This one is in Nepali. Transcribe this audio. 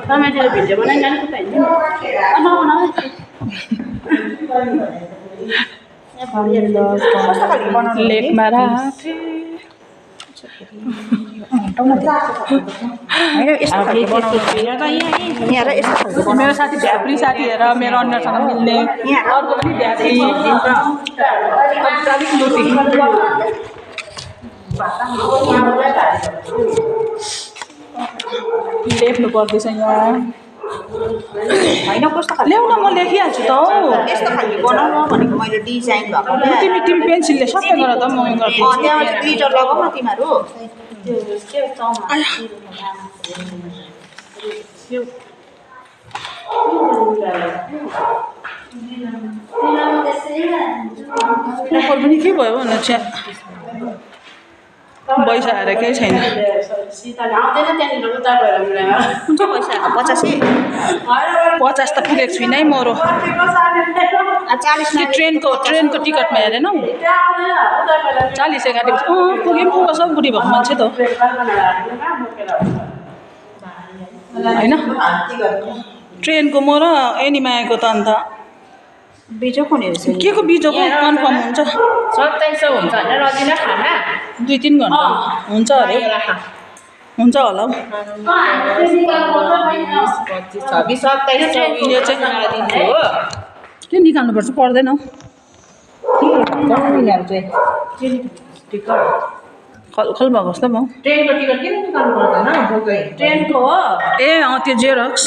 टमाटर भिडियो बनाइन्छ नि लेकमा मेरो साथी भ्याप्री साथी हेर मेरो अनुहारसँग मिल्ने अर्को पनि भ्याप्री लेख्नु पर्दैछ यहाँ हैन कस्तो खाले ल्याउन म लेखिहाल्छु त हौ यस्तो खाले बनाउनु भनेको मैले डिजाइन भएको तिमी पेन्सिलले सबै गर त म गर्छु त्यहाँ ग्लिटर लगाऊ न तिमीहरु कपाल पनि के भयो भन्नु चाहिँ पैसा आएर केही छैन सीताले आउँदैन त्यहाँनिर उता गएर मिलाएर कुन चाहिँ पैसा 50 त पुगेको छुइनै मरो 40 कि ट्रेनको टिकटमा हेरेनौ 40 काटेको पुग्यो पुग्छ बुढी भएको मान्छे त हैन ट्रेनको म र एनिमायाको त अन्त बिजो कुन हेर्छ के को बिजोको कन्फर्म हुन्छ 2700 हुन्छ हैन रजिना खाना 2-3 घण्टा हुन्छ अरे हुन्छ होला हौ के निकाल्नु पर्छ पर्दैन हौ खल भएको जस्तो म ट्रेनको टिकट किन निकाल्नु पर्दैन ट्रेनको हो ए त्यो जेरक्स